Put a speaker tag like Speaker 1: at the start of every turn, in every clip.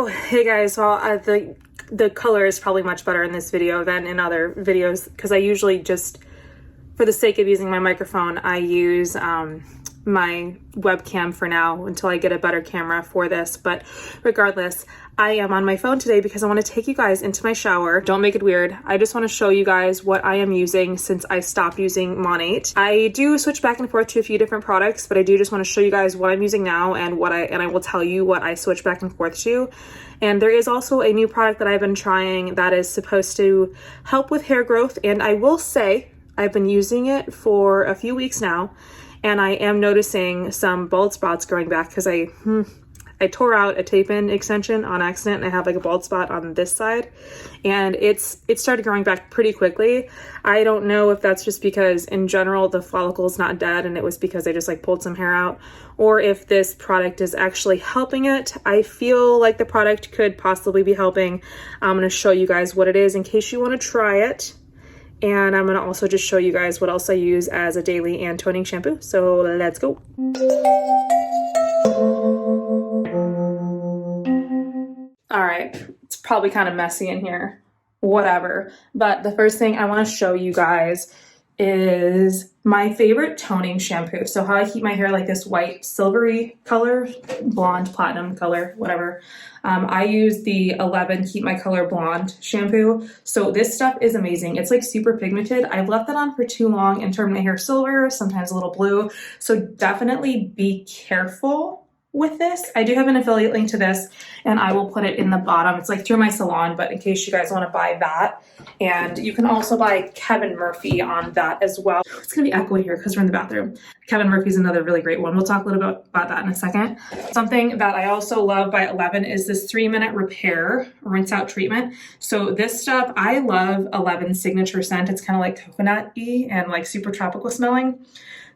Speaker 1: Oh, hey guys, well, the color is probably much better in this video than in other videos because I usually just, for the sake of using my microphone, I use my webcam for now until I get a better camera for this. But regardless, I am on my phone today because I want to take you guys into my shower. Don't make it weird. I just want to show you guys what I am using since I stopped using Monat. I do switch back and forth to a few different products, but I do just want to show you guys what I'm using now and I will tell you what I switch back and forth to. And there is also a new product that I've been trying that is supposed to help with hair growth, and I will say I've been using it for a few weeks now, and I am noticing some bald spots growing back because I tore out a tape-in extension on accident and I have like a bald spot on this side, and it started growing back pretty quickly. I don't know if that's just because in general the follicle's not dead and it was because I just like pulled some hair out, or if this product is actually helping it. I feel like the product could possibly be helping. I'm going to show you guys what it is in case you want to try it. And I'm going to also just show you guys what else I use as a daily and toning shampoo. So let's go. All right, it's probably kind of messy in here, whatever. But the first thing I want to show you guys is my favorite toning shampoo. So how I keep my hair like this white silvery color, blonde, platinum color, whatever. I use the 11 Keep My Color Blonde shampoo. So this stuff is amazing. It's like super pigmented. I've left it on for too long and turned my hair silver, sometimes a little blue. So definitely be careful with this. I do have an affiliate link to this and I will put it in the bottom. It's like through my salon, but in case you guys want to buy that. And you can also buy Kevin Murphy on that as well. It's gonna be echoey here because we're in the bathroom. Kevin Murphy is another really great one. We'll talk a little bit about that in a second. Something that I also love by 11 is this 3-minute repair rinse out treatment. So this stuff, I love 11's signature scent. It's kind of like coconut-y and like super tropical smelling.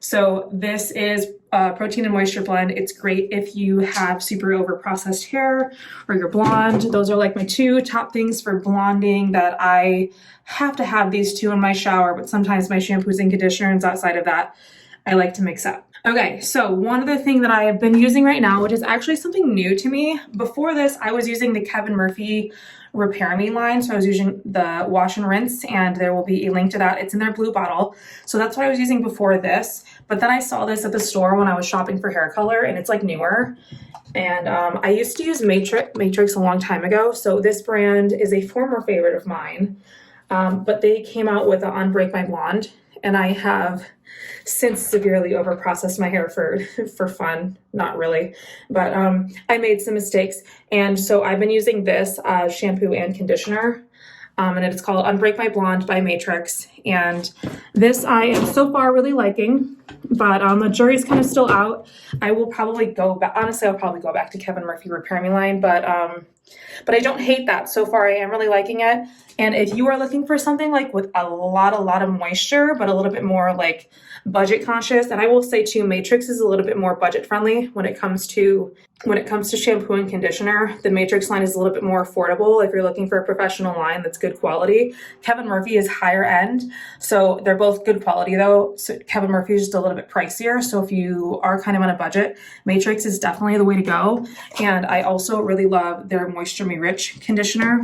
Speaker 1: So this is a protein and moisture blend. It's great if you have super over processed hair or you're blonde. Those are like my two top things for blonding that I have to have these two in my shower, but sometimes my shampoos and conditioners outside of that, I like to mix up. Okay, so one other thing that I have been using right now, which is actually something new to me. Before this, I was using the Kevin Murphy Repair Me line. So I was using the wash and rinse, and there will be a link to that. It's in their blue bottle. So that's what I was using before this. But then I saw this at the store when I was shopping for hair color, and it's like newer. And I used to use Matrix a long time ago. So this brand is a former favorite of mine. But they came out with an Unbreak My Blonde, and I have since severely overprocessed my hair for fun. Not really, but I made some mistakes. And so I've been using this shampoo and conditioner, and it's called Unbreak My Blonde by Matrix. And this I am so far really liking, but the jury's kind of still out. I will probably go back. Honestly, I'll probably go back to Kevin Murphy Repair Me line, but I don't hate that. So far, I am really liking it. And if you are looking for something like with a lot of moisture, but a little bit more like budget conscious, and I will say too, Matrix is a little bit more budget friendly when it comes to shampoo and conditioner. The Matrix line is a little bit more affordable if you're looking for a professional line that's good quality. Kevin Murphy is higher end, so they're both good quality though. So Kevin Murphy is just a little bit pricier. So if you are kind of on a budget, Matrix is definitely the way to go. And I also really love their Moisture Me Rich conditioner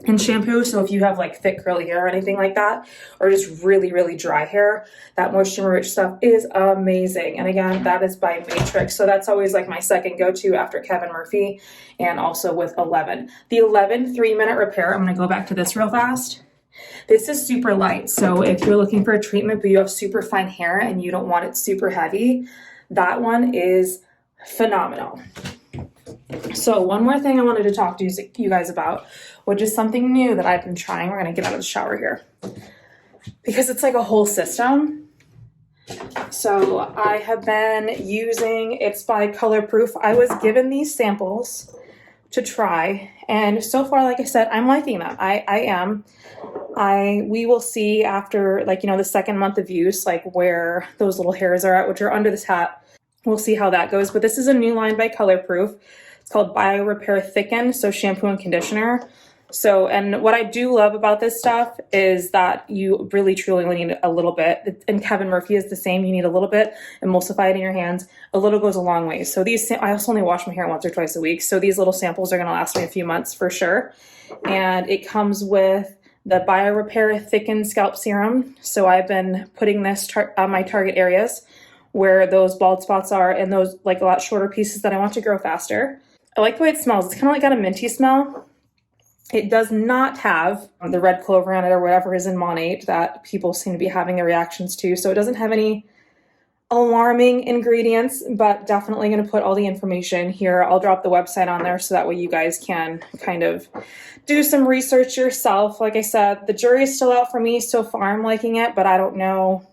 Speaker 1: and shampoo. So if you have like thick curly hair or anything like that, or just really dry hair, that Moisture Rich stuff is amazing. And again, that is by Matrix. So that's always like my second go-to after Kevin Murphy, and also with 11. The 11 3-minute repair, I'm going to go back to this real fast. This is super light. So if you're looking for a treatment, but you have super fine hair and you don't want it super heavy, that one is phenomenal. So one more thing I wanted to talk to you guys about, which is something new that I've been trying. We're going to get out of the shower here because it's like a whole system. So I have been using, it's by ColorProof. I was given these samples to try, and so far, like I said, I'm liking them. I am. We will see after, like, the second month of use, like where those little hairs are at, which are under this hat. We'll see how that goes. But this is a new line by ColorProof. It's called Bio Repair Thicken, so shampoo and conditioner. So, and what I do love about this stuff is that you really truly only need a little bit. And Kevin Murphy is the same. You need a little bit, emulsify it in your hands. A little goes a long way. So these, I also only wash my hair once or twice a week. So these little samples are going to last me a few months for sure. And it comes with the Bio Repair Thickened Scalp Serum. So I've been putting this on my target areas where those bald spots are, and those like a lot shorter pieces that I want to grow faster. I like the way it smells. It's kind of like got a minty smell. It does not have the red clover in it or whatever is in Monat that people seem to be having the reactions to. So it doesn't have any alarming ingredients, but definitely going to put all the information here. I'll drop the website on there so that way you guys can kind of do some research yourself. Like I said, the jury is still out for me. So far I'm liking it, but I don't know.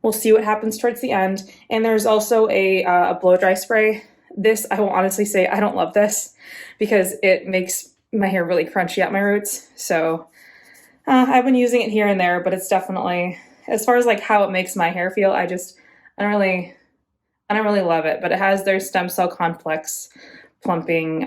Speaker 1: We'll see what happens towards the end. And there's also a blow dry spray. This, I will honestly say, I don't love this because it makes my hair really crunchy at my roots. So I've been using it here and there, but it's definitely, as far as like how it makes my hair feel, I don't really love it. But it has their stem cell complex plumping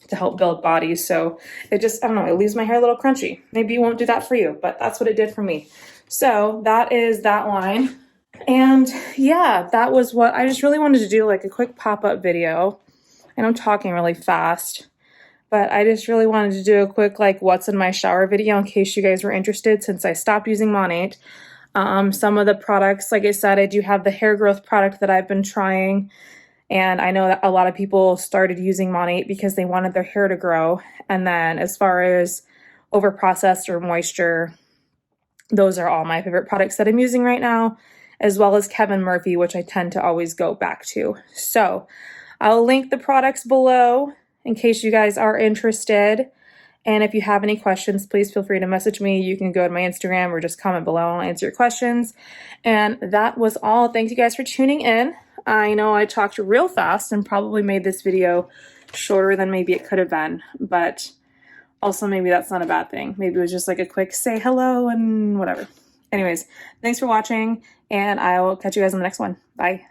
Speaker 1: to help build bodies. So it just, I don't know, it leaves my hair a little crunchy. Maybe it won't do that for you, but that's what it did for me. So that is that line. And yeah, that was what I just really wanted to do, like a quick pop-up video. And I'm talking really fast, but I just really wanted to do a quick like what's in my shower video in case you guys were interested, since I stopped using Monat. Some of the products, like I said, I do have the hair growth product that I've been trying, and I know that a lot of people started using Monat because they wanted their hair to grow. And then as far as overprocessed or moisture, those are all my favorite products that I'm using right now, as well as Kevin Murphy, which I tend to always go back to. So I'll link the products below in case you guys are interested. And if you have any questions, please feel free to message me. You can go to my Instagram or just comment below and I'll answer your questions. And that was all. Thank you guys for tuning in. I know I talked real fast and probably made this video shorter than maybe it could have been, but also maybe that's not a bad thing. Maybe it was just like a quick say hello and whatever. Anyways, thanks for watching, and I will catch you guys in the next one. Bye.